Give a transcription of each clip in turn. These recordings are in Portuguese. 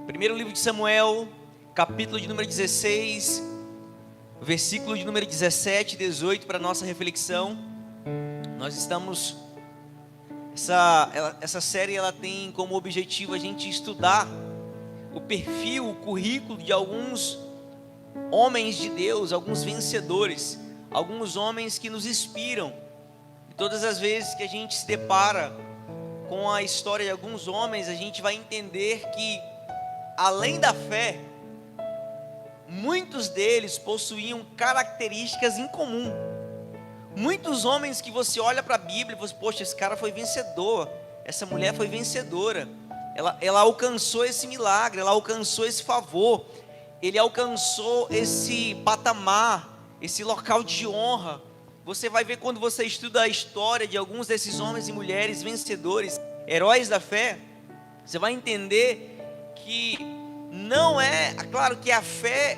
Primeiro livro de Samuel, capítulo de número 16, versículo de número 17 e 18 para nossa reflexão. Nós estamos, essa série ela tem como objetivo a gente estudar o perfil, o currículo de alguns homens de Deus, alguns vencedores, alguns homens que nos inspiram. E todas as vezes que a gente se depara com a história de alguns homens, a gente vai entender que, além da fé, muitos deles possuíam características em comum. Muitos homens que você olha para a Bíblia e você, poxa, esse cara foi vencedor, essa mulher foi vencedora, ela alcançou esse milagre, ela alcançou esse favor, ele alcançou esse patamar, esse local de honra. Você vai ver quando você estuda a história de alguns desses homens e mulheres vencedores, heróis da fé, você vai entender que não é, claro que a fé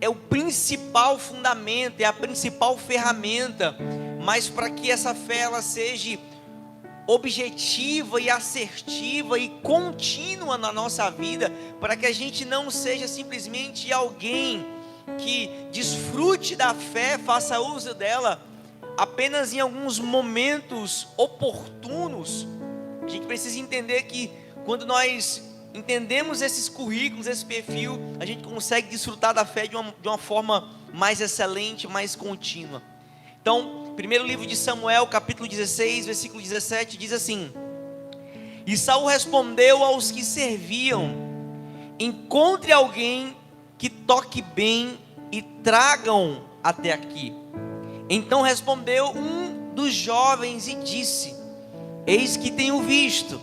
é o principal fundamento, é a principal ferramenta, mas para que essa fé ela seja objetiva e assertiva e contínua na nossa vida, para que a gente não seja simplesmente alguém que desfrute da fé, faça uso dela apenas em alguns momentos oportunos. A gente precisa entender que quando nós entendemos esses currículos, esse perfil, a gente consegue desfrutar da fé de uma forma mais excelente, mais contínua. Então, primeiro livro de Samuel, capítulo 16, versículo 17, diz assim: E Saul respondeu aos que serviam: Encontre alguém que toque bem e tragam até aqui. Então respondeu um dos jovens e disse: Eis que tenho visto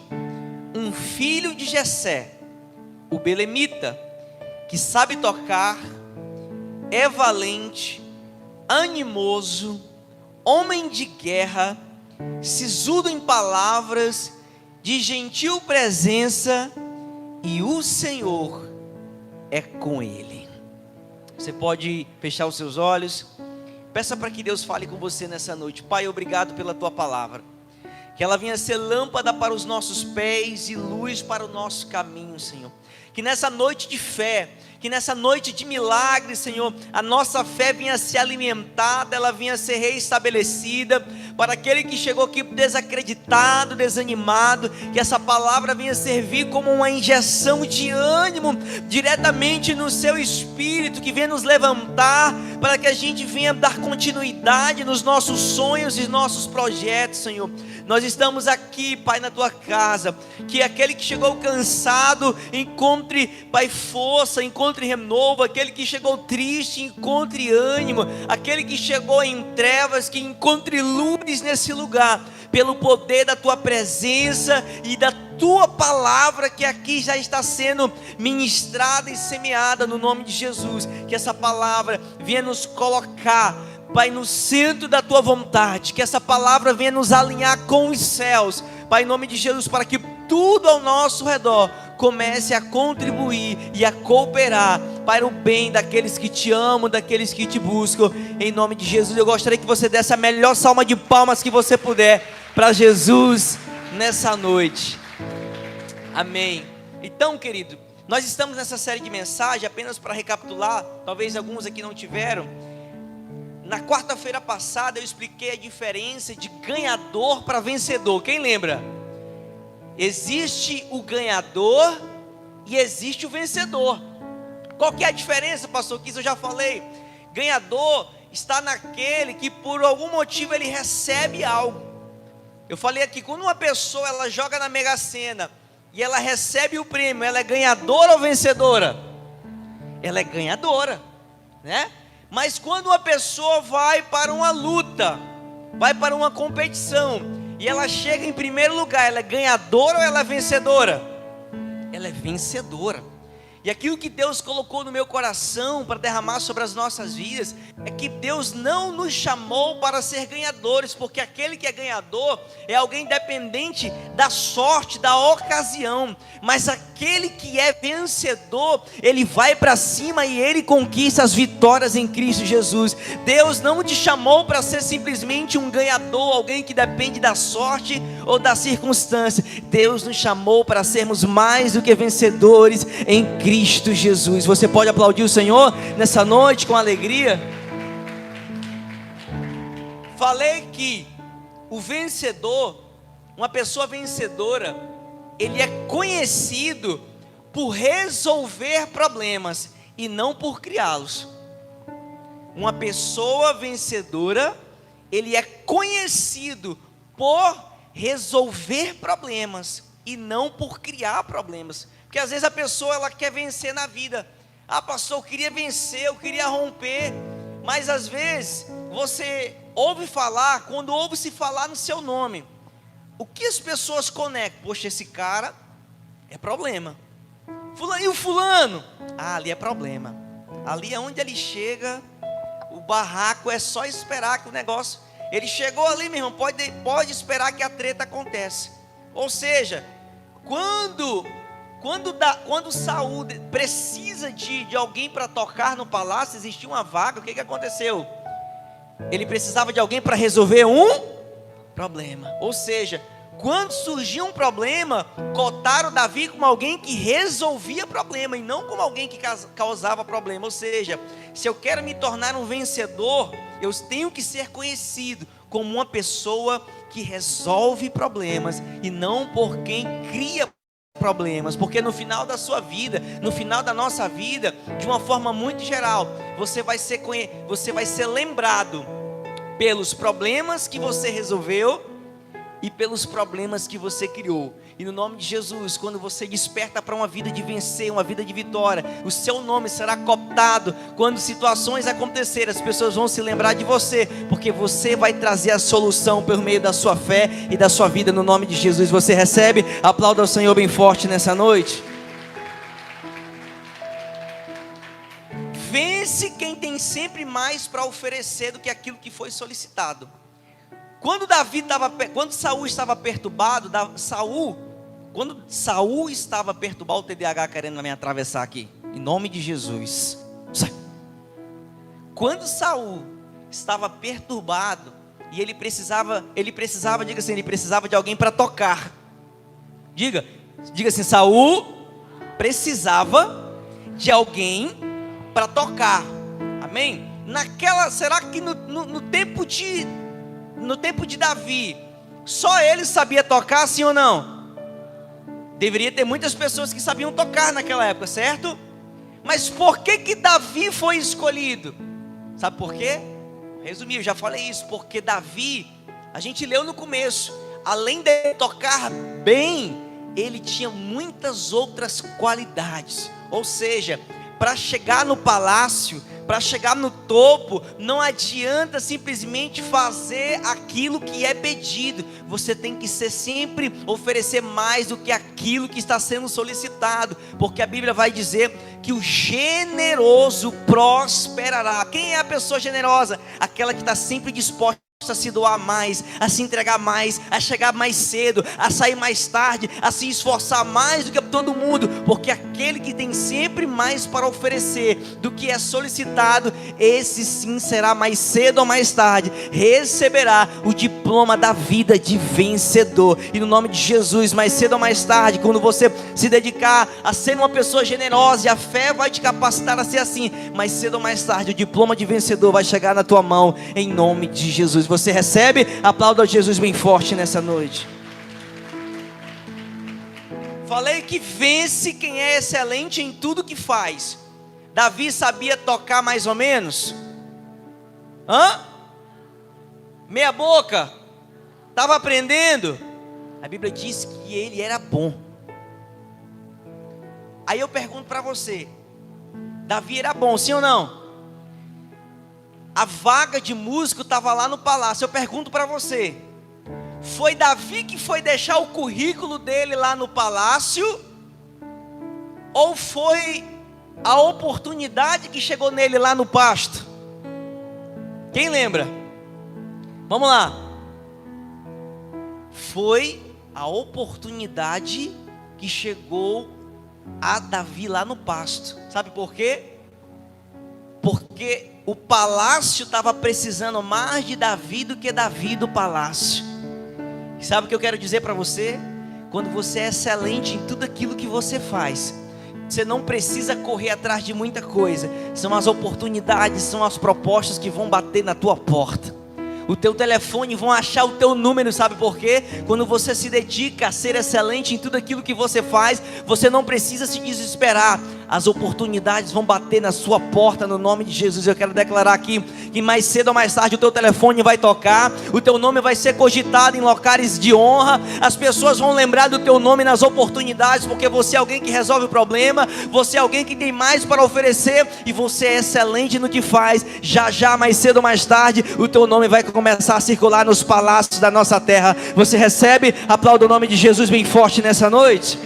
um filho de Jessé, o belemita, que sabe tocar, é valente, animoso, homem de guerra, sisudo em palavras, de gentil presença, e o Senhor é com ele. Você pode fechar os seus olhos. Peça para que Deus fale com você nessa noite. Pai, obrigado pela tua palavra, que ela venha ser lâmpada para os nossos pés e luz para o nosso caminho, Senhor. Que nessa noite de fé, que nessa noite de milagre, Senhor, a nossa fé venha ser alimentada, ela venha ser reestabelecida. Para aquele que chegou aqui desacreditado, desanimado, que essa palavra venha servir como uma injeção de ânimo diretamente no seu espírito, que venha nos levantar, para que a gente venha dar continuidade nos nossos sonhos e nossos projetos, Senhor. Nós estamos aqui, Pai, na tua casa, que aquele que chegou cansado encontre, Pai, força, encontre renovo. Aquele que chegou triste encontre ânimo. Aquele que chegou em trevas, que encontre luz nesse lugar, pelo poder da tua presença e da tua palavra que aqui já está sendo ministrada e semeada no nome de Jesus. Que essa palavra venha nos colocar, Pai, no centro da tua vontade, que essa palavra venha nos alinhar com os céus, Pai, em nome de Jesus, para que tudo ao nosso redor comece a contribuir e a cooperar para o bem daqueles que te amam, daqueles que te buscam, em nome de Jesus. Eu gostaria que você desse a melhor salva de palmas que você puder para Jesus nessa noite. Amém. Então, querido, nós estamos nessa série de mensagens, apenas para recapitular, talvez alguns aqui não tiveram. Na quarta-feira passada eu expliquei a diferença de ganhador para vencedor. Quem lembra? Existe o ganhador e existe o vencedor. Qual que é a diferença, pastor? Que isso eu já falei. Ganhador está naquele que por algum motivo ele recebe algo. Eu falei aqui, quando uma pessoa ela joga na Mega Sena e ela recebe o prêmio, ela é ganhadora ou vencedora? Ela é ganhadora, né? Mas quando uma pessoa vai para uma luta, vai para uma competição, e ela chega em primeiro lugar, ela é ganhadora ou ela é vencedora? Ela é vencedora. E aquilo que Deus colocou no meu coração para derramar sobre as nossas vidas, é que Deus não nos chamou para ser ganhadores, porque aquele que é ganhador é alguém dependente da sorte, da ocasião, mas aquele aquele que é vencedor, ele vai para cima e ele conquista as vitórias em Cristo Jesus. Deus não te chamou para ser simplesmente um ganhador, alguém que depende da sorte ou da circunstância. Deus nos chamou para sermos mais do que vencedores em Cristo Jesus. Você pode aplaudir o Senhor nessa noite com alegria? Falei que o vencedor, uma pessoa vencedora, ele é conhecido por resolver problemas e não por criá-los. Uma pessoa vencedora, ele é conhecido por resolver problemas e não por criar problemas. Porque às vezes a pessoa, ela quer vencer na vida. Ah, pastor, eu queria vencer, eu queria romper. Mas às vezes você ouve falar, quando ouve se falar no seu nome, o que as pessoas conectam? Poxa, esse cara é problema. E o fulano? Ah, ali é problema. Ali é onde ele chega, o barraco é só esperar que o negócio... Ele chegou ali, meu irmão, pode esperar que a treta aconteça. Ou seja, quando Saul precisa de alguém para tocar no palácio, existia uma vaga, o que aconteceu? Ele precisava de alguém para resolver um problema. Ou seja, quando surgia um problema, cotaram Davi como alguém que resolvia problema e não como alguém que causava problema. Ou seja, se eu quero me tornar um vencedor, eu tenho que ser conhecido como uma pessoa que resolve problemas e não por quem cria problemas. Porque no final da sua vida, no final da nossa vida, de uma forma muito geral, você vai ser lembrado pelos problemas que você resolveu e pelos problemas que você criou. E no nome de Jesus, quando você desperta para uma vida de vencer, uma vida de vitória, o seu nome será cooptado. Quando situações acontecerem, as pessoas vão se lembrar de você, porque você vai trazer a solução por meio da sua fé e da sua vida. No nome de Jesus, você recebe? Aplauda ao Senhor bem forte nessa noite. Vence quem tem sempre mais para oferecer do que aquilo que foi solicitado. Quando Saul estava perturbado, quando Saul estava perturbado, o TDAH querendo me atravessar aqui, em nome de Jesus. Quando Saul estava perturbado e ele precisava, diga assim, ele precisava de alguém para tocar. Diga assim, Saul precisava de alguém para tocar. Amém? Será que no tempo de Davi, só ele sabia tocar, sim ou não? Deveria ter muitas pessoas que sabiam tocar naquela época, certo? Mas por que Davi foi escolhido? Sabe por quê? Resumir, eu já falei isso. Porque Davi, a gente leu no começo, além de tocar bem, ele tinha muitas outras qualidades. Ou seja, para chegar no palácio, para chegar no topo, não adianta simplesmente fazer aquilo que é pedido. Você tem que sempre oferecer mais do que aquilo que está sendo solicitado, porque a Bíblia vai dizer que o generoso prosperará. Quem é a pessoa generosa? Aquela que está sempre disposta a se doar mais, a se entregar mais, a chegar mais cedo, a sair mais tarde, a se esforçar mais do que todo mundo, porque aquele que tem sempre mais para oferecer do que é solicitado, esse sim será mais cedo ou mais tarde, receberá o diploma da vida de vencedor. E no nome de Jesus, mais cedo ou mais tarde, quando você se dedicar a ser uma pessoa generosa, e a fé vai te capacitar a ser assim, mais cedo ou mais tarde o diploma de vencedor vai chegar na tua mão, em nome de Jesus. Você recebe? Aplauda a Jesus bem forte nessa noite. Falei que vence quem é excelente em tudo que faz. Davi sabia tocar mais ou menos? Meia boca? Estava aprendendo? A Bíblia diz que ele era bom. Aí eu pergunto para você, Davi era bom, sim ou não? A vaga de músico estava lá no palácio. Eu pergunto para você, foi Davi que foi deixar o currículo dele lá no palácio? Ou foi a oportunidade que chegou nele lá no pasto? Quem lembra? Vamos lá. Foi a oportunidade que chegou a Davi lá no pasto. Sabe por quê? Porque o palácio estava precisando mais de Davi do que Davi do palácio. Sabe o que eu quero dizer para você? Quando você é excelente em tudo aquilo que você faz, você não precisa correr atrás de muita coisa. São as oportunidades, são as propostas que vão bater na tua porta. O teu telefone vão achar o teu número, sabe por quê? Quando você se dedica a ser excelente em tudo aquilo que você faz, você não precisa se desesperar. As oportunidades vão bater na sua porta no nome de Jesus. Eu quero declarar aqui que mais cedo ou mais tarde o teu telefone vai tocar, o teu nome vai ser cogitado em locais de honra, as pessoas vão lembrar do teu nome nas oportunidades, porque você é alguém que resolve o problema, você é alguém que tem mais para oferecer e você é excelente no que faz. Já mais cedo ou mais tarde o teu nome vai começar a circular nos palácios da nossa terra. Você recebe? Aplauda o nome de Jesus bem forte nessa noite.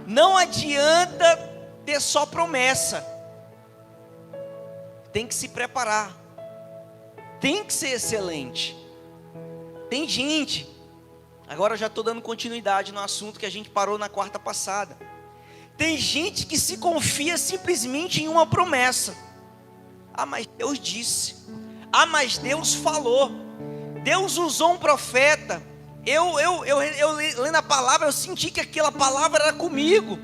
Não adianta ter só promessa. Tem que se preparar. Tem que ser excelente. Tem gente, agora eu já estou dando continuidade no assunto que a gente parou na quarta passada. Tem gente que se confia simplesmente em uma promessa. Ah, mas Deus disse. Ah, mas Deus falou. Deus usou um profeta. Eu lendo a palavra, eu senti que aquela palavra era comigo.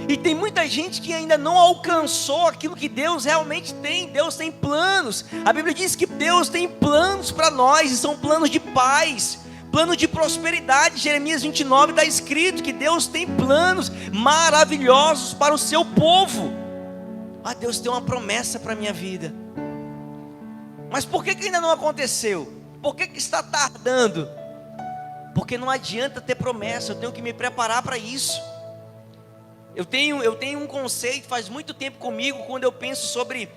E tem muita gente que ainda não alcançou aquilo que Deus realmente tem. Deus tem planos. A Bíblia diz que Deus tem planos para nós, e são planos de paz, plano de prosperidade. Jeremias 29 está escrito que Deus tem planos maravilhosos para o seu povo. Ah, Deus tem uma promessa para a minha vida. Mas por que ainda não aconteceu? Por que está tardando? Porque não adianta ter promessa, eu tenho que me preparar para isso. Eu tenho um conceito, faz muito tempo comigo, quando eu penso sobre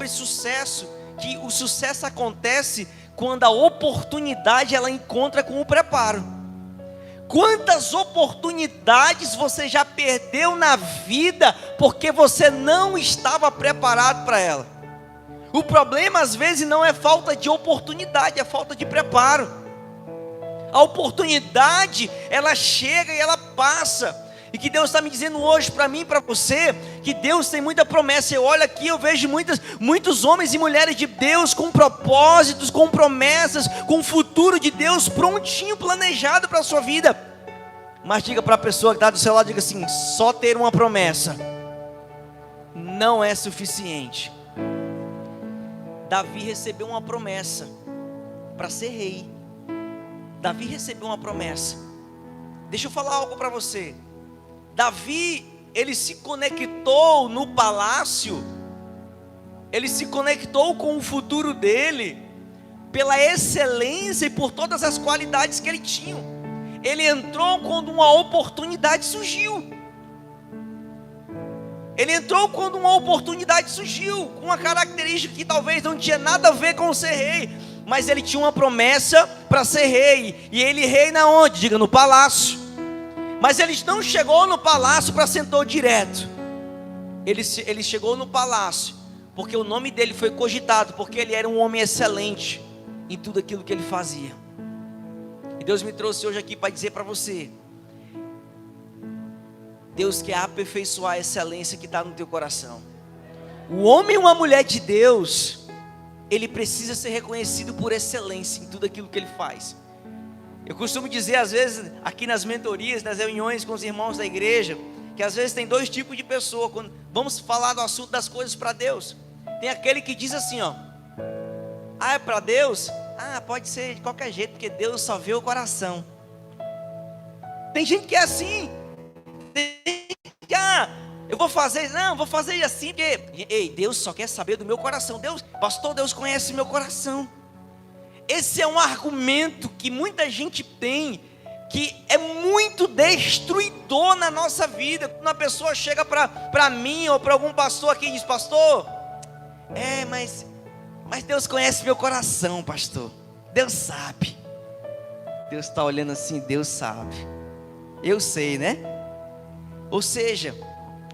sucesso, que o sucesso acontece quando a oportunidade ela encontra com o preparo. Quantas oportunidades você já perdeu na vida porque você não estava preparado para ela? O problema às vezes não é falta de oportunidade, é falta de preparo. A oportunidade ela chega e ela passa. E que Deus está me dizendo hoje para mim e para você, que Deus tem muita promessa. Eu olho aqui, eu vejo muitos homens e mulheres de Deus com propósitos, com promessas, com o futuro de Deus prontinho, planejado para a sua vida. Mas diga para a pessoa que está do seu lado, diga assim: só ter uma promessa não é suficiente. Davi recebeu uma promessa para ser rei. Davi recebeu uma promessa. Deixa eu falar algo para você. Davi, ele se conectou no palácio, ele se conectou com o futuro dele, pela excelência e por todas as qualidades que ele tinha. Ele entrou quando uma oportunidade surgiu. Ele entrou quando uma oportunidade surgiu, com uma característica que talvez não tinha nada a ver com ser rei, mas ele tinha uma promessa para ser rei. E ele reina onde? Diga, no palácio. Mas ele não chegou no palácio para sentar direto. Ele chegou no palácio porque o nome dele foi cogitado, porque ele era um homem excelente em tudo aquilo que ele fazia. E Deus me trouxe hoje aqui para dizer para você: Deus quer aperfeiçoar a excelência que está no teu coração. O homem e uma mulher de Deus, ele precisa ser reconhecido por excelência em tudo aquilo que ele faz. Eu costumo dizer às vezes, aqui nas mentorias, nas reuniões com os irmãos da igreja, que às vezes tem dois tipos de pessoa, quando vamos falar do assunto das coisas para Deus. Tem aquele que diz assim, ó: ah, é para Deus? Ah, pode ser de qualquer jeito, porque Deus só vê o coração. Tem gente que é assim. Eu vou fazer, não, vou fazer assim, porque, ei, Deus só quer saber do meu coração. Deus, pastor, Deus conhece meu coração. Esse é um argumento que muita gente tem, que é muito destruidor na nossa vida. Quando uma pessoa chega para mim ou para algum pastor aqui e diz: pastor, mas Deus conhece meu coração, pastor. Deus sabe. Deus está olhando assim, Deus sabe. Eu sei, né? Ou seja,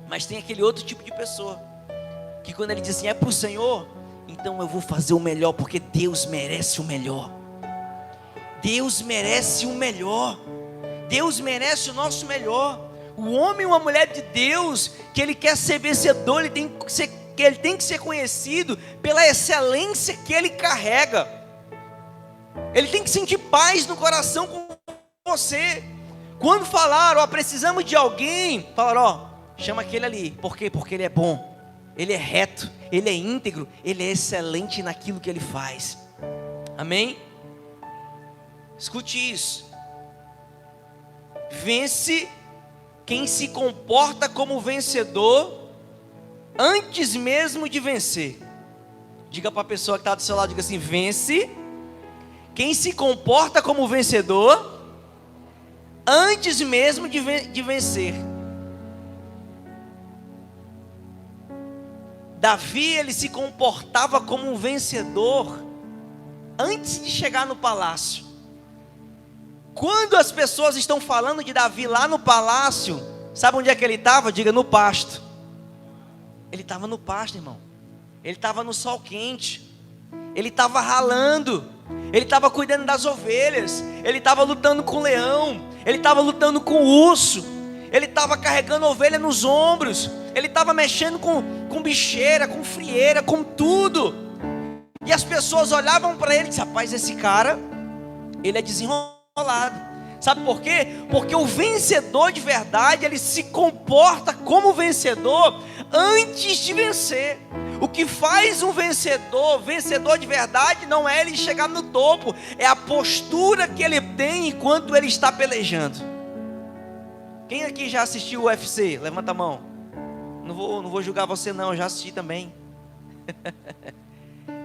mas tem aquele outro tipo de pessoa, que quando ele diz assim: é para o Senhor, então eu vou fazer o melhor, porque Deus merece o melhor. Deus merece o melhor. Deus merece o nosso melhor. O homem e uma mulher de Deus, que ele quer ser vencedor, ele tem que ser conhecido pela excelência que ele carrega. Ele tem que sentir paz no coração com você. Quando falaram, precisamos de alguém, falaram, chama aquele ali. Por quê? Porque ele é bom, ele é reto, ele é íntegro, ele é excelente naquilo que ele faz. Amém? Escute isso. Vence quem se comporta como vencedor antes mesmo de vencer. Diga para a pessoa que está do seu lado, diga assim: vence quem se comporta como vencedor antes mesmo de vencer. Davi, ele se comportava como um vencedor antes de chegar no palácio. Quando as pessoas estão falando de Davi lá no palácio, sabe onde é que ele estava? Diga: no pasto. Ele estava no pasto, irmão. Ele estava no sol quente. Ele estava ralando. Ele estava cuidando das ovelhas. Ele estava lutando com o leão. Ele estava lutando com o urso. Ele estava carregando a ovelha nos ombros. Ele estava mexendo com bicheira, com frieira, com tudo. E as pessoas olhavam para ele e diziam: rapaz, esse cara, ele é desenrolado. Sabe por quê? Porque o vencedor de verdade, ele se comporta como vencedor antes de vencer. O que faz um vencedor de verdade, não é ele chegar no topo, é a postura que ele tem enquanto ele está pelejando. Quem aqui já assistiu o UFC? Levanta a mão. Não vou julgar você não, eu já assisti também.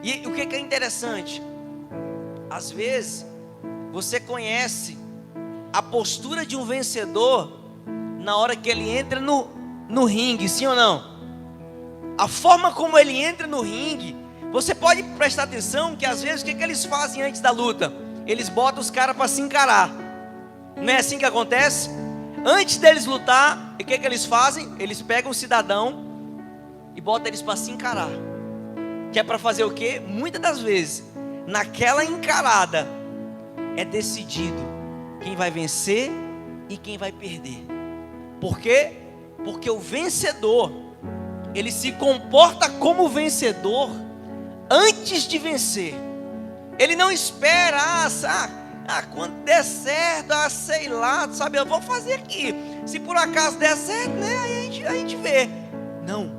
E o que é interessante? Às vezes você conhece a postura de um vencedor na hora que ele entra no ringue, sim ou não? A forma como ele entra no ringue, você pode prestar atenção que às vezes o que eles fazem antes da luta? Eles botam os caras para se encarar. Não é assim que acontece? Antes deles lutar, o que eles fazem? Eles pegam o cidadão e botam eles para se encarar. Que é para fazer o quê? Muitas das vezes, naquela encarada, é decidido quem vai vencer e quem vai perder. Por quê? Porque o vencedor, ele se comporta como vencedor antes de vencer. Ele não espera, quando der certo, sei lá, sabe, eu vou fazer aqui. Se por acaso der certo, né, aí a gente vê. Não,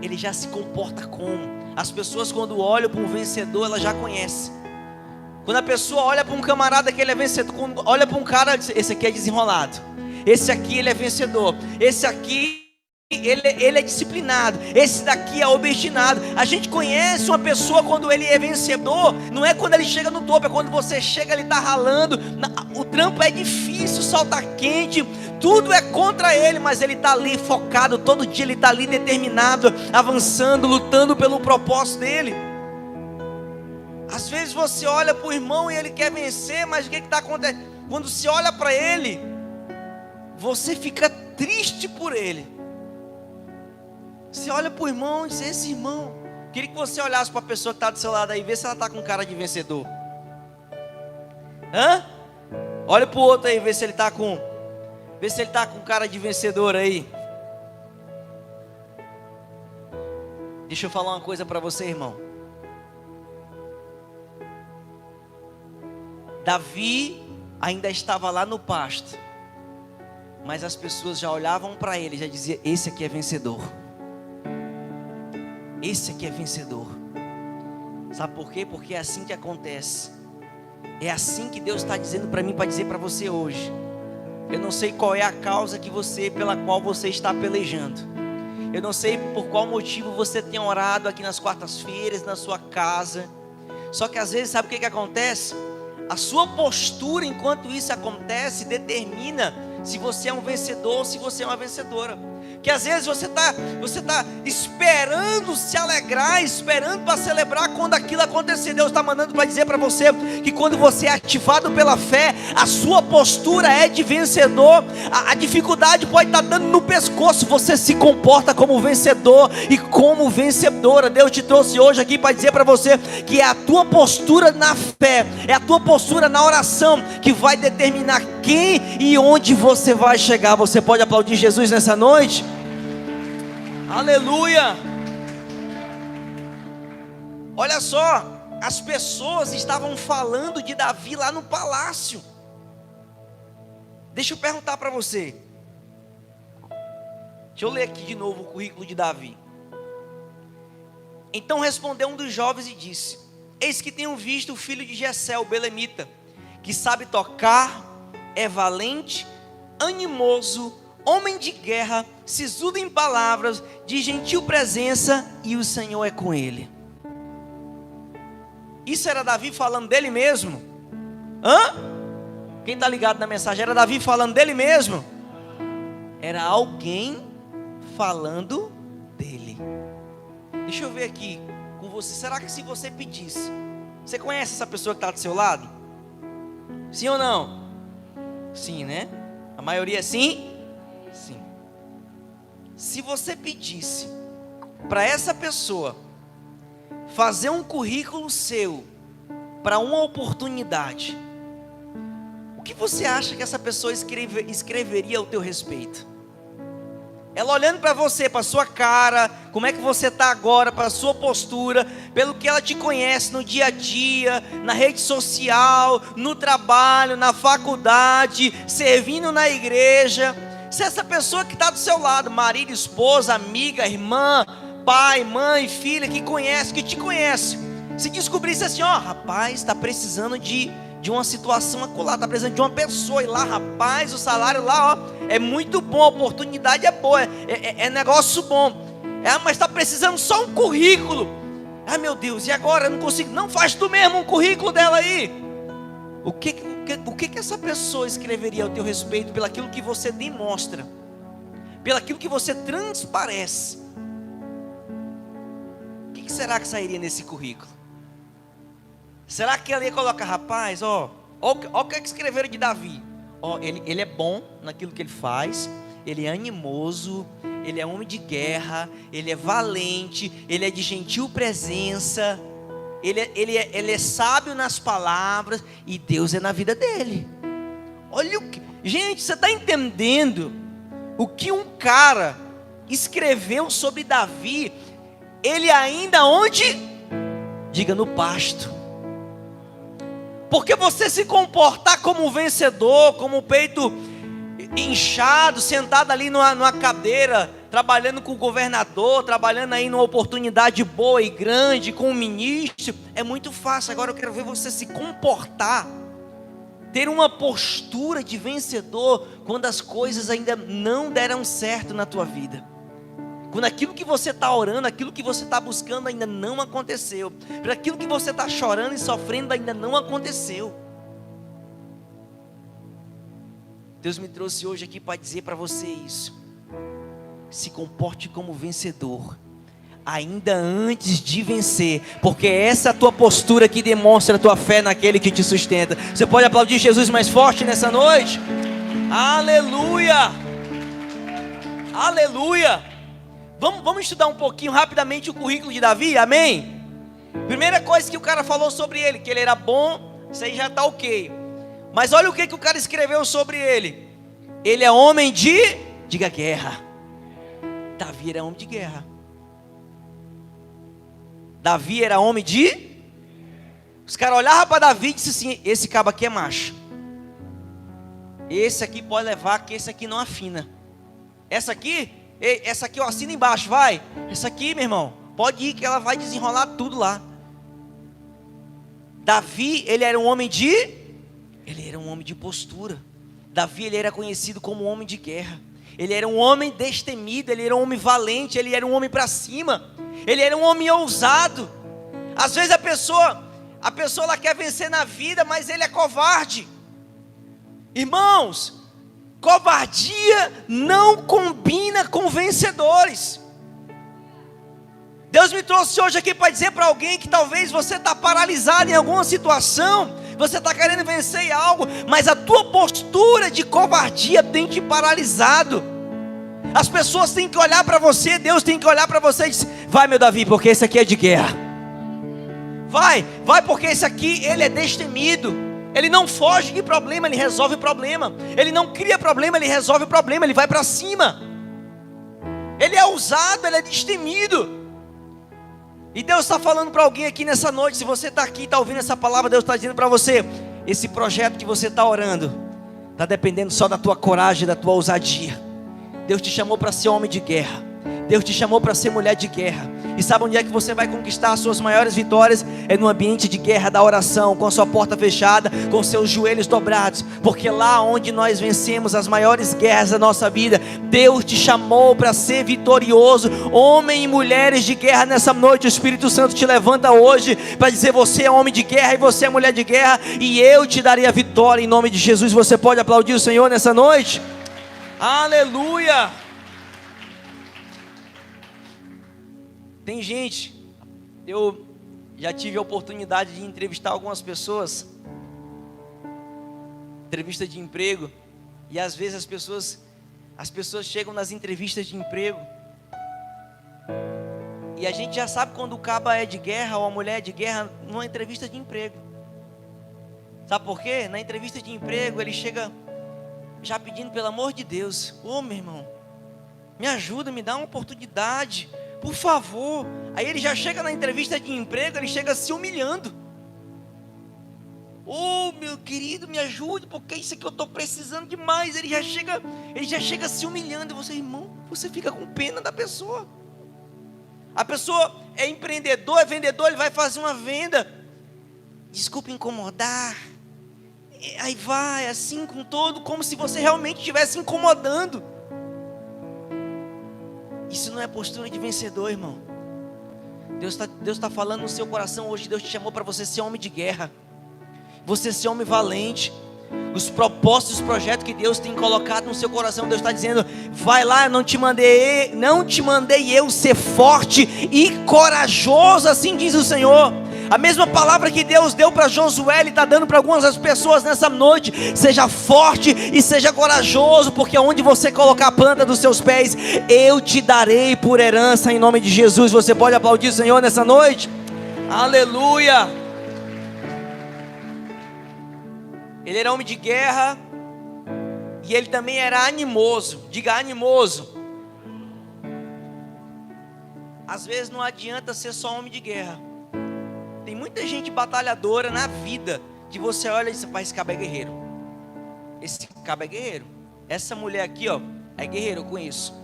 ele já se comporta como. As pessoas quando olham para um vencedor, elas já conhecem. Quando a pessoa olha para um camarada que ele é vencedor, quando olha para um cara, esse aqui é desenrolado. Esse aqui ele é vencedor. Esse aqui ele é disciplinado. Esse daqui é obstinado. A gente conhece uma pessoa quando ele é vencedor. Não é quando ele chega no topo, é quando você chega, ele está ralando. O trampo é difícil, o sol está quente, tudo é contra ele, mas ele está ali focado. Todo dia ele está ali determinado, avançando, lutando pelo propósito dele. Às vezes você olha para o irmão e ele quer vencer, mas o que está acontecendo? Quando você olha para ele, você fica triste por ele. Você olha para o irmão e diz: esse irmão, queria que você olhasse para a pessoa que está do seu lado aí, vê se ela está com cara de vencedor. Olha para o outro aí, vê se ele está com cara de vencedor aí. Deixa eu falar uma coisa para você, irmão. Davi ainda estava lá no pasto, mas as pessoas já olhavam para ele, já diziam: esse aqui é vencedor. Esse aqui é vencedor. Sabe por quê? Porque é assim que acontece. É assim que Deus está dizendo para mim, para dizer para você hoje. Eu não sei qual é a causa pela qual você está pelejando. Eu não sei por qual motivo você tem orado aqui nas quartas-feiras, na sua casa. Só que às vezes, sabe o que acontece? A sua postura enquanto isso acontece determina se você é um vencedor ou se você é uma vencedora. Que às vezes você tá esperando se alegrar, esperando para celebrar quando aquilo acontecer. Deus está mandando para dizer para você que quando você é ativado pela fé, a sua postura é de vencedor. A dificuldade pode estar dando no pescoço, você se comporta como vencedor e como vencedora. Deus te trouxe hoje aqui para dizer para você que é a tua postura na fé, é a tua postura na oração que vai determinar quem e onde você vai chegar. Você pode aplaudir Jesus nessa noite? Aleluia! Olha só, as pessoas estavam falando de Davi lá no palácio. Deixa eu perguntar para você. Deixa eu ler aqui de novo o currículo de Davi. Então respondeu um dos jovens e disse: eis que tenho visto o filho de Jessé, o belemita, que sabe tocar, é valente, animoso, homem de guerra, sisudo em palavras, de gentil presença, e o Senhor é com ele. Isso era Davi falando dele mesmo? Quem está ligado na mensagem? Era Davi falando dele mesmo? Era alguém falando dele. Deixa eu ver aqui com você. Será que se você pedisse, você conhece essa pessoa que está do seu lado? Sim ou não? Sim, né? A maioria sim? Sim. Se você pedisse para essa pessoa fazer um currículo seu para uma oportunidade, o que você acha que essa pessoa escreveria ao teu respeito? Ela olhando para você, para a sua cara, como é que você está agora, para a sua postura, pelo que ela te conhece no dia a dia, na rede social, no trabalho, na faculdade, servindo na igreja. Se essa pessoa que está do seu lado, marido, esposa, amiga, irmã, pai, mãe, filha, que conhece, que te conhece, se descobrisse assim, rapaz, está precisando de uma situação acolá, está precisando de uma pessoa, e lá, rapaz, o salário lá, é muito bom, a oportunidade é boa, é negócio bom, mas está precisando só um currículo. Meu Deus, e agora? Eu não consigo. Não, faz tu mesmo um currículo dela aí. O que essa pessoa escreveria ao teu respeito, pelo aquilo que você demonstra, pelo aquilo que você transparece? O que será que sairia nesse currículo? Será que ela ia colocar, rapaz, ó o que escreveram de Davi? Ele é bom naquilo que ele faz, ele é animoso, ele é homem de guerra, ele é valente, ele é de gentil presença, ele é sábio nas palavras, e Deus é na vida dele. Olha o que, gente, você está entendendo o que um cara escreveu sobre Davi? Ele ainda onde? Diga, no pasto. Porque você se comportar como um vencedor, como um peito inchado, sentado ali numa cadeira, trabalhando com o governador, trabalhando aí numa oportunidade boa e grande, com o ministro, é muito fácil. Agora eu quero ver você se comportar, ter uma postura de vencedor, quando as coisas ainda não deram certo na tua vida. Quando aquilo que você está orando, aquilo que você está buscando ainda não aconteceu, para aquilo que você está chorando e sofrendo ainda não aconteceu. Deus me trouxe hoje aqui para dizer para você isso. Se comporte como vencedor, ainda antes de vencer, porque essa é a tua postura que demonstra a tua fé naquele que te sustenta. Você pode aplaudir Jesus mais forte nessa noite? Aleluia! Aleluia! Vamos estudar um pouquinho rapidamente o currículo de Davi, amém? Primeira coisa que o cara falou sobre ele, que ele era bom, isso aí já está ok. Mas olha o que o cara escreveu sobre ele. Ele é homem de, diga, guerra. Davi era homem de guerra. Davi era homem de... Os caras olhavam para Davi e disseram assim, esse cabo aqui é macho. Esse aqui pode levar, que esse aqui não afina. Essa aqui eu assino embaixo, vai. Essa aqui, meu irmão, pode ir que ela vai desenrolar tudo lá. Davi, ele era um homem de postura. Davi, ele era conhecido como um homem de guerra. Ele era um homem destemido, ele era um homem valente, ele era um homem para cima. Ele era um homem ousado. Às vezes a pessoa ela quer vencer na vida, mas ele é covarde. Irmãos, covardia não combina com vencedores. Deus me trouxe hoje aqui para dizer para alguém que talvez você está paralisado em alguma situação, você está querendo vencer em algo, mas a tua postura de covardia tem te paralisado. As pessoas têm que olhar para você, Deus tem que olhar para você e dizer: vai, meu Davi, porque esse aqui é de guerra. Vai porque esse aqui, ele é destemido. Ele não foge de problema, ele resolve problema. Ele não cria problema, ele resolve problema, ele vai para cima. Ele é ousado, ele é destemido. E Deus está falando para alguém aqui nessa noite. Se você está aqui e está ouvindo essa palavra, Deus está dizendo para você: esse projeto que você está orando está dependendo só da tua coragem, da tua ousadia. Deus te chamou para ser homem de guerra. Deus te chamou para ser mulher de guerra. E sabe onde é que você vai conquistar as suas maiores vitórias? É no ambiente de guerra da oração, com a sua porta fechada, com seus joelhos dobrados. Porque lá onde nós vencemos as maiores guerras da nossa vida, Deus te chamou para ser vitorioso. Homem e mulheres de guerra nessa noite, o Espírito Santo te levanta hoje para dizer: você é homem de guerra e você é mulher de guerra, e eu te darei a vitória em nome de Jesus. Você pode aplaudir o Senhor nessa noite? Aleluia! Tem gente, eu já tive a oportunidade de entrevistar algumas pessoas, entrevista de emprego, e às vezes as pessoas chegam nas entrevistas de emprego, e a gente já sabe quando o caba é de guerra ou a mulher é de guerra numa entrevista de emprego. Sabe por quê? Na entrevista de emprego ele chega já pedindo: pelo amor de Deus, ô meu irmão, me ajuda, me dá uma oportunidade, por favor. Aí ele já chega na entrevista de emprego, ele chega se humilhando: ô meu querido, me ajude, porque isso aqui eu estou precisando demais. Ele já chega se humilhando. E você, irmão, você fica com pena da pessoa. A pessoa é empreendedor, é vendedor, ele vai fazer uma venda: desculpa incomodar. Aí vai assim com todo, como se você realmente estivesse incomodando. Isso não é postura de vencedor, irmão. Deus está falando no seu coração hoje. Deus te chamou para você ser homem de guerra, você ser homem valente. Os propósitos, os projetos que Deus tem colocado no seu coração, Deus está dizendo: vai lá, não te mandei eu ser forte e corajoso, assim diz o Senhor. A mesma palavra que Deus deu para Josué, Ele está dando para algumas das pessoas nessa noite: seja forte e seja corajoso, porque onde você colocar a planta dos seus pés, eu te darei por herança, em nome de Jesus. Você pode aplaudir o Senhor nessa noite? Aleluia! Ele era homem de guerra, e ele também era animoso. Diga: animoso. Às vezes não adianta ser só homem de guerra. Tem muita gente batalhadora na vida, que você olha e diz: esse cabo é guerreiro. Esse cabo é guerreiro. Essa mulher aqui, ó, é guerreira, eu conheço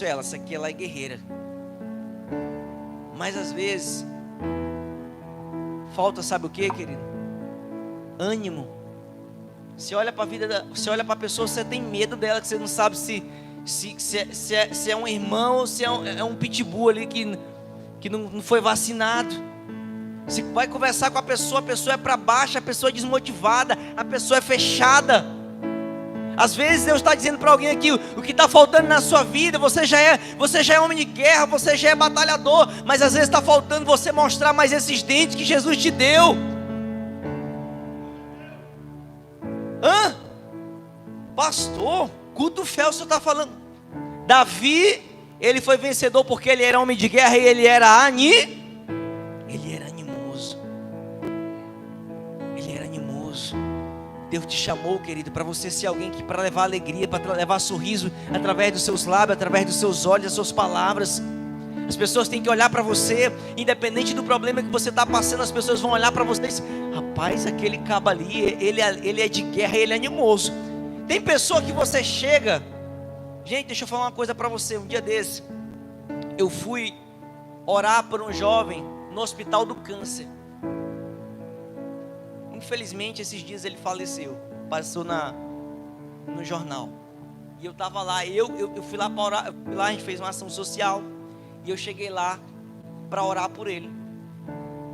ela, essa aqui ela é guerreira. Mas às vezes falta, sabe o que, querido? Ânimo. Você olha para a vida, você olha para a pessoa, você tem medo dela, que você não sabe se é um irmão ou se é um pitbull ali que não foi vacinado. Você vai conversar com a pessoa é para baixo, a pessoa é desmotivada, a pessoa é fechada. Às vezes Deus está dizendo para alguém aqui: o que está faltando na sua vida, você já é homem de guerra, você já é batalhador, mas às vezes está faltando você mostrar mais esses dentes que Jesus te deu. Pastor, culto fé, o senhor está falando? Davi, ele foi vencedor porque ele era homem de guerra e ele era animoso. Deus te chamou, querido, para você ser alguém que, para levar alegria, para levar sorriso através dos seus lábios, através dos seus olhos, das suas palavras. As pessoas têm que olhar para você, independente do problema que você está passando, as pessoas vão olhar para você e dizer: rapaz, aquele cabo ali, ele é de guerra, ele é animoso. Tem pessoa que você chega. Gente, deixa eu falar uma coisa para você. Um dia desse, eu fui orar por um jovem no hospital do câncer. Infelizmente, esses dias ele faleceu. Passou no jornal. E eu estava lá, eu fui lá para orar. Lá a gente fez uma ação social. E eu cheguei lá para orar por ele.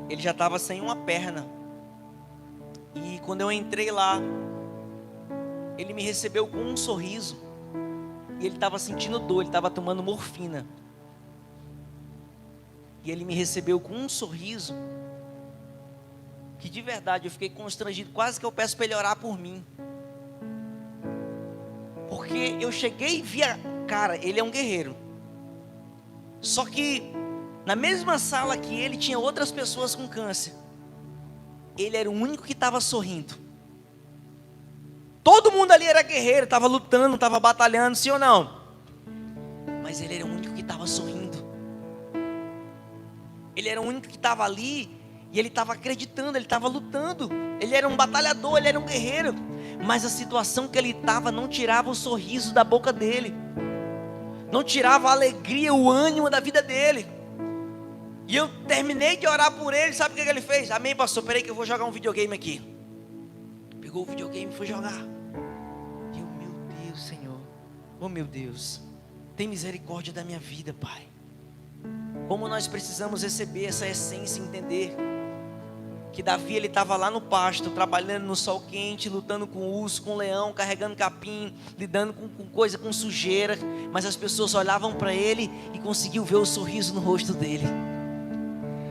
Ele já estava sem uma perna. E quando eu entrei lá, ele me recebeu com um sorriso. E ele estava sentindo dor, ele estava tomando morfina. E ele me recebeu com um sorriso, que de verdade eu fiquei constrangido, quase que eu peço para ele orar por mim. Porque eu cheguei e vi cara, ele é um guerreiro. Só que na mesma sala que ele tinha outras pessoas com câncer. Ele era o único que estava sorrindo. Todo mundo ali era guerreiro, estava lutando, estava batalhando, sim ou não? Mas ele era o único que estava sorrindo. Ele era o único que estava ali e ele estava acreditando, ele estava lutando. Ele era um batalhador, ele era um guerreiro. Mas a situação que ele estava não tirava o sorriso da boca dele, não tirava a alegria, o ânimo da vida dele. E eu terminei de orar por ele, sabe o que ele fez? Amém, pastor, peraí que eu vou jogar um videogame aqui. Pegou o videogame e foi jogar. E eu, meu Deus, Senhor, oh meu Deus, tem misericórdia da minha vida, Pai. Como nós precisamos receber essa essência e entender que Davi, ele estava lá no pasto, trabalhando no sol quente, lutando com urso, com leão, carregando capim, lidando com coisa, com sujeira, mas as pessoas olhavam para ele e conseguiam ver o sorriso no rosto dele.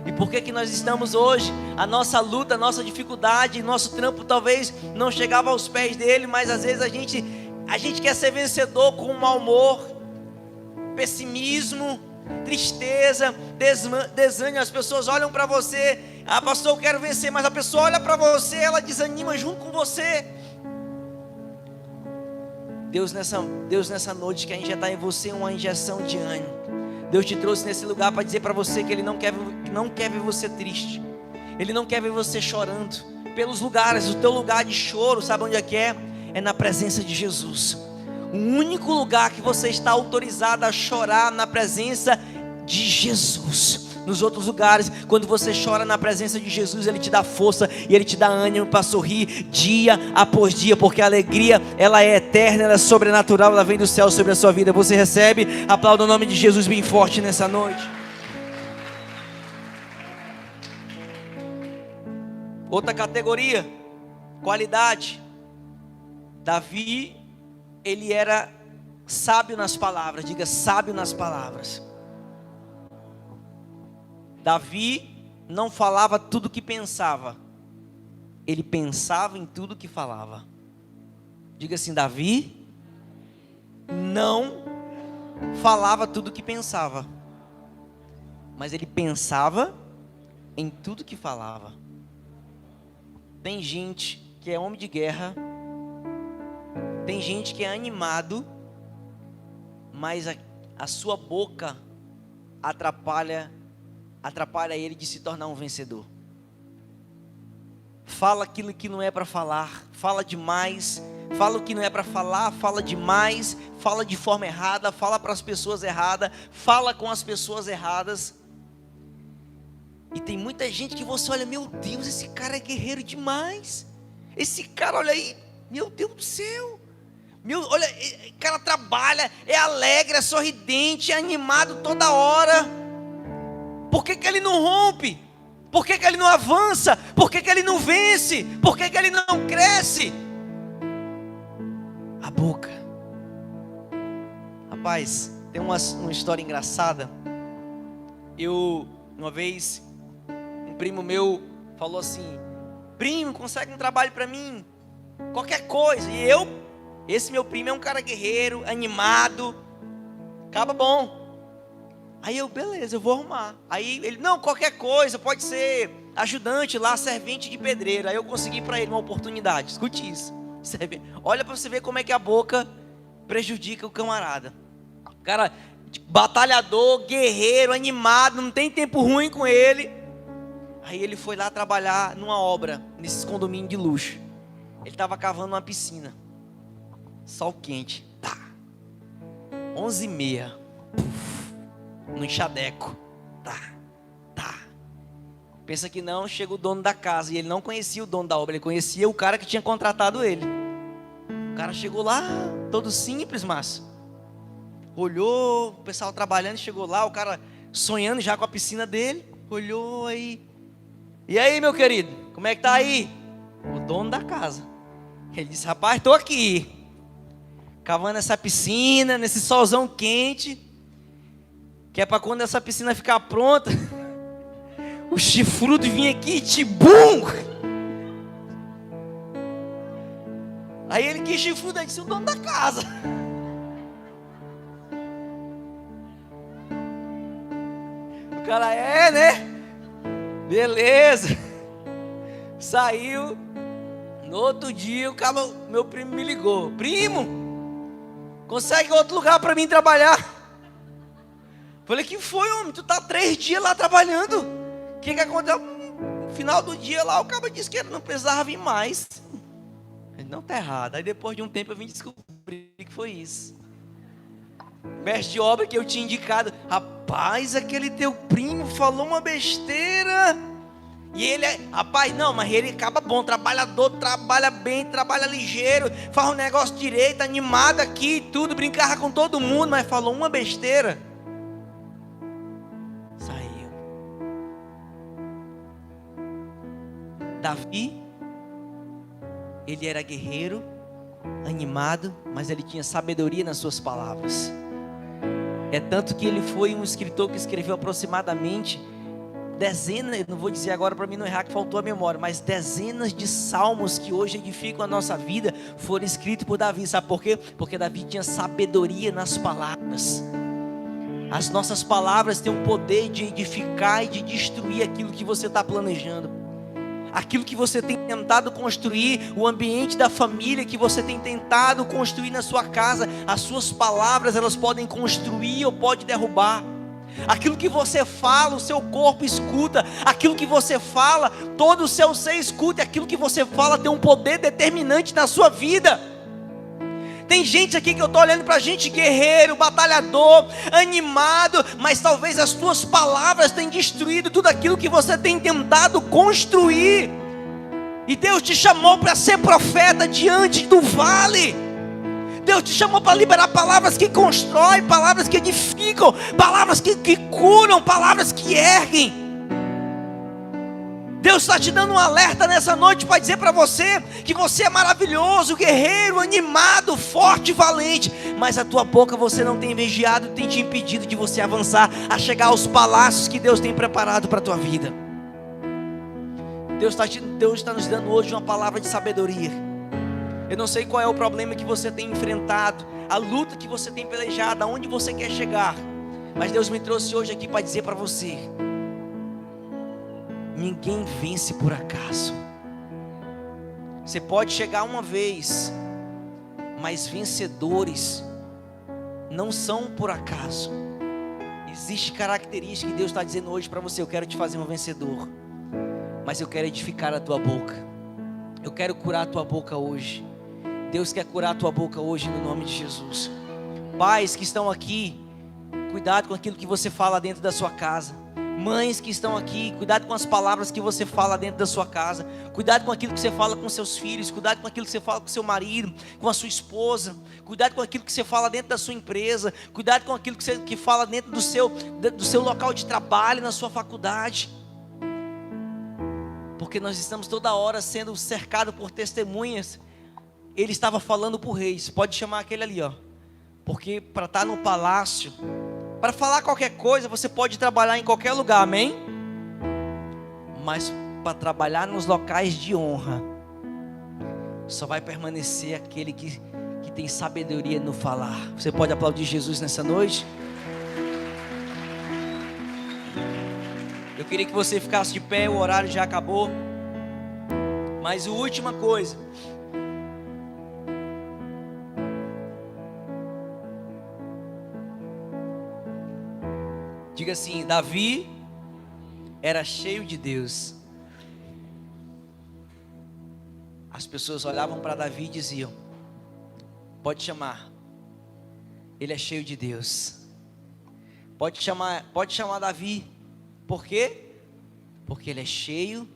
E por que nós estamos hoje? A nossa luta, a nossa dificuldade, nosso trampo talvez não chegava aos pés dele, mas às vezes a gente quer ser vencedor com mau humor, pessimismo, tristeza, desânimo. As pessoas olham para você, ah, pastor, eu quero vencer, mas a pessoa olha para você, ela desanima junto com você. Deus nessa noite quer injetar em você uma injeção de ânimo. Deus te trouxe nesse lugar para dizer para você que Ele não quer ver você triste. Ele não quer ver você chorando. Pelos lugares, o teu lugar de choro, sabe onde é que é? É na presença de Jesus. O único lugar que você está autorizado a chorar na presença de Jesus. Nos outros lugares, quando você chora na presença de Jesus, Ele te dá força e Ele te dá ânimo para sorrir dia após dia, porque a alegria, ela é eterna, ela é sobrenatural, ela vem do céu sobre a sua vida. Você recebe? Aplauda o nome de Jesus bem forte nessa noite. Outra categoria, qualidade. Davi, ele era sábio nas palavras. Diga, sábio nas palavras. Davi não falava tudo o que pensava, ele pensava em tudo que falava. Diga assim, Davi não falava tudo o que pensava, mas ele pensava em tudo que falava. Tem gente que é homem de guerra, tem gente que é animado, mas a sua boca atrapalha ele de se tornar um vencedor. Fala aquilo que não é para falar, fala demais, fala o que não é para falar, fala demais, fala de forma errada, fala para as pessoas erradas, fala com as pessoas erradas. E tem muita gente que você olha, meu Deus, esse cara é guerreiro demais. Esse cara, olha aí, meu Deus do céu. Olha, o cara trabalha, é alegre, é sorridente, é animado toda hora. Por que ele não rompe? Por que ele não avança? Por que ele não vence? Por que ele não cresce? A boca. Rapaz, tem uma história engraçada. Uma vez, um primo meu falou assim: primo, consegue um trabalho para mim? Qualquer coisa. E esse meu primo é um cara guerreiro, animado, acaba bom. Aí beleza, eu vou arrumar. Aí ele, não, qualquer coisa, pode ser ajudante lá, servente de pedreiro. Aí eu consegui para ele uma oportunidade. Escute isso. Olha para você ver como é que a boca prejudica o camarada. O cara, batalhador, guerreiro, animado, não tem tempo ruim com ele. Aí ele foi lá trabalhar numa obra, nesses condomínios de luxo. Ele estava cavando uma piscina. Sol quente. Tá. 11h30. No enxadeco. Tá. Pensa que não, chega o dono da casa. E ele não conhecia o dono da obra, ele conhecia o cara que tinha contratado ele. O cara chegou lá, todo simples, mas olhou, o pessoal trabalhando, chegou lá, o cara sonhando já com a piscina dele. Olhou aí. E aí, meu querido, como é que tá aí? O dono da casa. Ele disse, rapaz, tô aqui. cavando essa piscina, nesse solzão quente, que é para quando essa piscina ficar pronta, o chifrudo vinha aqui e tibum! Aí ele, que chifrudo? Aí disse, o dono da casa. O cara, né? Beleza. Saiu. No outro dia, meu primo me ligou. Primo, consegue outro lugar para mim trabalhar? Falei, que foi, homem? Tu tá 3 dias lá trabalhando. O que aconteceu? No final do dia lá, o cara disse que ele não precisava vir mais. Ele, não, tá errado. Aí depois de um tempo eu vim descobrir que foi isso. Mestre de obra que eu tinha indicado. Rapaz, aquele teu primo falou uma besteira. E ele rapaz, não, mas ele acaba bom, trabalhador, trabalha bem, trabalha ligeiro, faz um negócio direito, animado aqui, tudo, brincava com todo mundo, mas falou uma besteira. Saiu. Davi, ele era guerreiro, animado, mas ele tinha sabedoria nas suas palavras. É tanto que ele foi um escritor que escreveu aproximadamente dezenas, não vou dizer agora para mim não errar que faltou a memória, mas dezenas de salmos que hoje edificam a nossa vida foram escritos por Davi. Sabe por quê? Porque Davi tinha sabedoria nas palavras. As nossas palavras têm o poder de edificar e de destruir aquilo que você está planejando, aquilo que você tem tentado construir, o ambiente da família que você tem tentado construir na sua casa. As suas palavras, elas podem construir ou pode derrubar. Aquilo que você fala, o seu corpo escuta. Aquilo que você fala, todo o seu ser escuta. Aquilo que você fala tem um poder determinante na sua vida. Tem gente aqui que eu estou olhando para gente guerreiro, batalhador, animado, mas talvez as tuas palavras tenham destruído tudo aquilo que você tem tentado construir. E Deus te chamou para ser profeta diante do vale. Deus te chamou para liberar palavras que constroem, palavras que edificam, palavras que curam, palavras que erguem. Deus está te dando um alerta nessa noite para dizer para você que você é maravilhoso, guerreiro, animado, forte, valente, mas a tua boca você não tem vigiado, tem te impedido de você avançar, a chegar aos palácios que Deus tem preparado para a tua vida. Deus está nos dando hoje uma palavra de sabedoria. Eu não sei qual é o problema que você tem enfrentado, a luta que você tem pelejado, aonde você quer chegar, mas Deus me trouxe hoje aqui para dizer para você: ninguém vence por acaso. Você pode chegar uma vez, mas vencedores não são por acaso. Existe característica que Deus está dizendo hoje para você: eu quero te fazer um vencedor, mas eu quero edificar a tua boca. Eu quero curar a tua boca hoje. Deus quer curar a tua boca hoje no nome de Jesus. Pais que estão aqui, cuidado com aquilo que você fala dentro da sua casa. Mães que estão aqui, cuidado com as palavras que você fala dentro da sua casa. Cuidado com aquilo que você fala com seus filhos. Cuidado com aquilo que você fala com seu marido, com a sua esposa. Cuidado com aquilo que você fala dentro da sua empresa. Cuidado com aquilo que fala dentro do seu local de trabalho, na sua faculdade. Porque nós estamos toda hora sendo cercados por testemunhas. Ele estava falando para o rei, você pode chamar aquele ali, ó. Porque para estar no palácio, para falar qualquer coisa, você pode trabalhar em qualquer lugar, amém? Mas para trabalhar nos locais de honra, só vai permanecer aquele que tem sabedoria no falar. Você pode aplaudir Jesus nessa noite? Eu queria que você ficasse de pé, o horário já acabou. Mas a última coisa, diga assim: Davi era cheio de Deus. As pessoas olhavam para Davi e diziam: pode chamar, ele é cheio de Deus. Pode chamar Davi. Por quê? Porque ele é cheio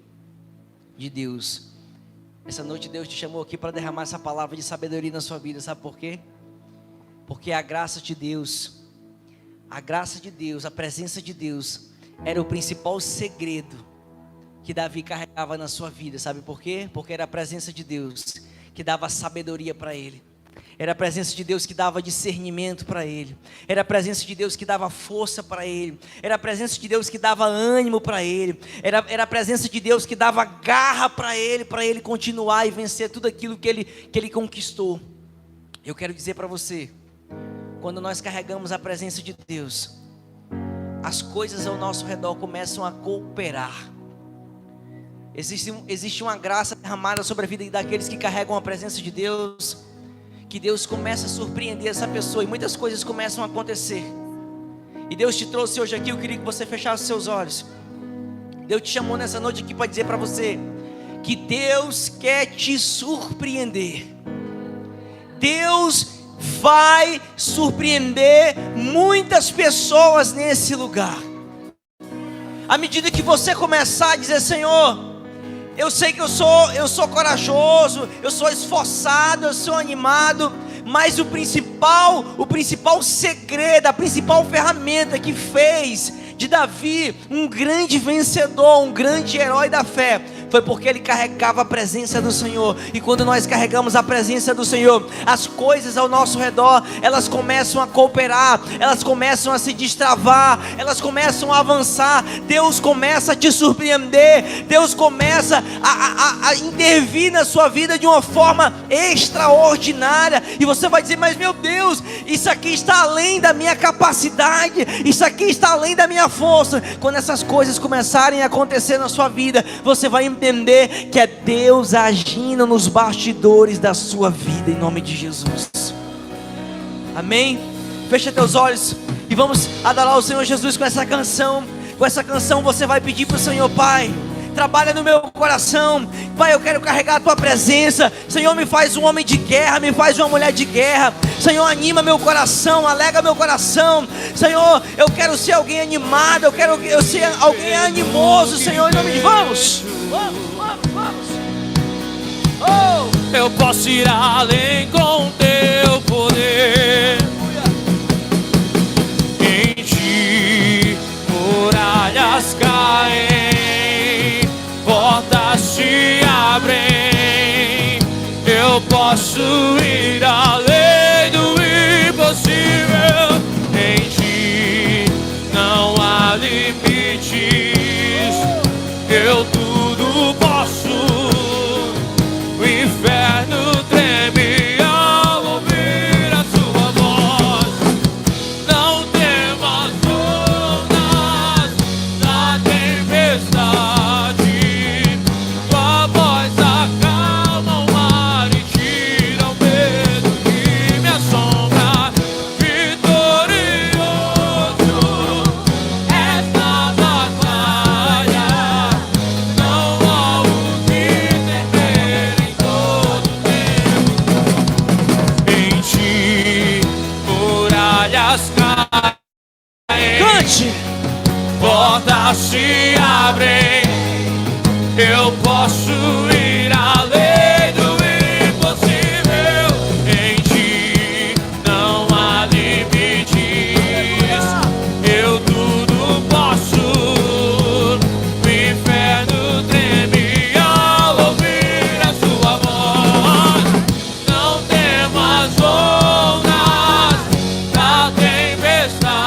de Deus. Essa noite Deus te chamou aqui para derramar essa palavra de sabedoria na sua vida. Sabe por quê? Porque a graça de Deus, a presença de Deus era o principal segredo que Davi carregava na sua vida. Sabe por quê? Porque era a presença de Deus que dava sabedoria para ele. Era a presença de Deus que dava discernimento para ele. Era a presença de Deus que dava força para ele. Era a presença de Deus que dava ânimo para ele. Era a presença de Deus que dava garra para ele continuar e vencer tudo aquilo que ele conquistou. Eu quero dizer para você, quando nós carregamos a presença de Deus, as coisas ao nosso redor começam a cooperar. Existe uma graça derramada sobre a vida daqueles que carregam a presença de Deus, que Deus começa a surpreender essa pessoa e muitas coisas começam a acontecer. E Deus te trouxe hoje aqui, eu queria que você fechasse seus olhos. Deus te chamou nessa noite aqui para dizer para você que Deus quer te surpreender. Deus vai surpreender muitas pessoas nesse lugar. À medida que você começar a dizer: Senhor, eu sei que eu sou corajoso, eu sou esforçado, eu sou animado, mas o principal segredo, a principal ferramenta que fez de Davi um grande vencedor, um grande herói da fé, foi porque ele carregava a presença do Senhor. E quando nós carregamos a presença do Senhor, as coisas ao nosso redor, elas começam a cooperar, elas começam a se destravar, elas começam a avançar. Deus começa a te surpreender, Deus começa a intervir na sua vida de uma forma extraordinária. E você vai dizer: mas meu Deus, isso aqui está além da minha capacidade, isso aqui está além da minha força. Quando essas coisas começarem a acontecer na sua vida, você vai entender que é Deus agindo nos bastidores da sua vida, em nome de Jesus. Amém? Fecha teus olhos e vamos adorar o Senhor Jesus com essa canção. Com essa canção você vai pedir para o Senhor: Pai, trabalha no meu coração. Pai, eu quero carregar a tua presença. Senhor, me faz um homem de guerra, me faz uma mulher de guerra. Senhor, anima meu coração, alegra meu coração. Senhor, eu quero ser alguém animado, eu quero ser alguém animoso, Senhor, em nome de... Vamos! Oh! Eu posso ir além com teu poder. Em ti muralhas caem, portas se abrem. Eu posso ir além do impossível. Em ti não há limites. Eu tudo posso. O inferno treme ao ouvir a sua voz. Não temas ondas da tempestade. Tua voz acalma o mar e tira o medo que me assombra. Vitorioso esta batalha. Não há o que temer em todo tempo. Em ti muralhas caem, Cante! portas se abrem. Eu posso ir além do impossível. Em ti não há limites. Eu tudo posso. O inferno treme ao ouvir a sua voz. Não temas ondas da tempestade.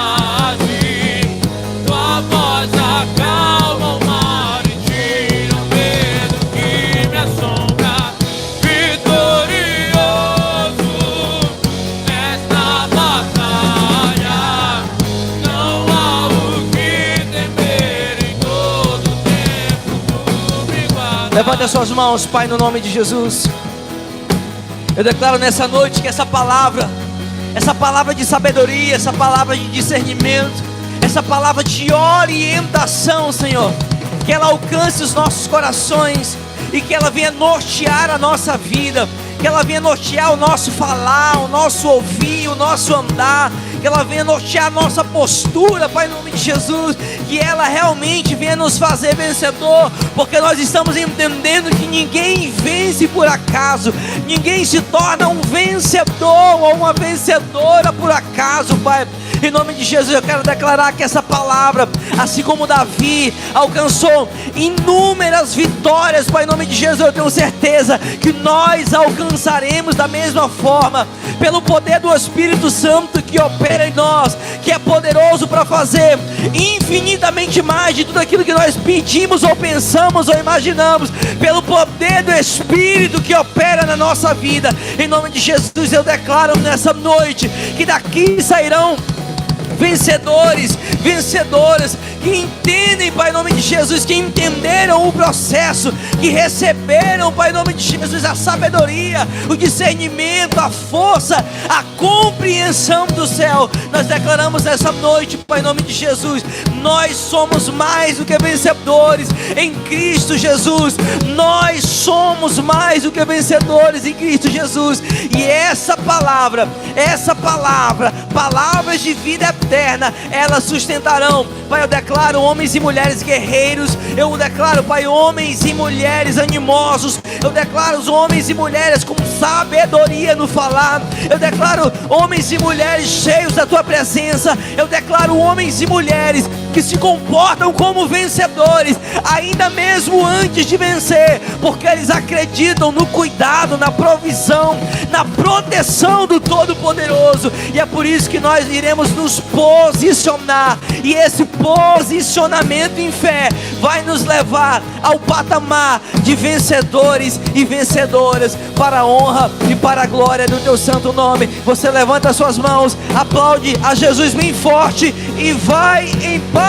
Tua voz acalma o mar e tira o medo que me assombra. Vitorioso nesta batalha. Não há o que temer em todo tempo. Tu me guardas. Levante as suas mãos, Pai, no nome de Jesus. Eu declaro nessa noite que essa palavra de sabedoria, essa palavra de discernimento, essa palavra de orientação, Senhor, que ela alcance os nossos corações e que ela venha nortear a nossa vida, que ela venha nortear o nosso falar, o nosso ouvir, o nosso andar, que ela venha nortear a nossa postura, Pai, em nome de Jesus, que ela realmente venha nos fazer vencedor, porque nós estamos entendendo que ninguém vence por acaso, ninguém se torna um vencedor ou uma vencedora por acaso, Pai. Em nome de Jesus eu quero declarar que essa palavra, assim como Davi alcançou inúmeras vitórias, Pai, em nome de Jesus eu tenho certeza que nós alcançaremos da mesma forma, pelo poder do Espírito Santo que opera em nós, que é poderoso para fazer infinitamente mais de tudo aquilo que nós pedimos ou pensamos ou imaginamos, pelo poder do Espírito que opera na nossa vida. Em nome de Jesus eu declaro nessa noite que daqui sairão vencedores, vencedoras, que entendem, Pai, em nome de Jesus, que entenderam o processo, que receberam, Pai, em nome de Jesus, a sabedoria, o discernimento, a força, a compreensão do céu. Nós declaramos nessa noite, Pai, em nome de Jesus, nós somos mais do que vencedores em Cristo Jesus. Nós somos mais do que vencedores em Cristo Jesus. E essa palavra, palavras de vida eterna, elas sustentarão. Pai, eu declaro homens e mulheres guerreiros. Eu declaro, Pai, homens e mulheres animosos. Eu declaro os homens e mulheres com sabedoria no falar. Eu declaro homens e mulheres cheios da Tua presença. Eu declaro homens e mulheres que se comportam como vencedores, ainda mesmo antes de vencer, porque eles acreditam no cuidado, na provisão, na proteção do Todo-Poderoso. E é por isso que nós iremos nos posicionar, e esse posicionamento em fé vai nos levar ao patamar de vencedores e vencedoras, para a honra e para a glória do Teu santo nome. Você levanta as suas mãos, aplaude a Jesus bem forte e vai em paz.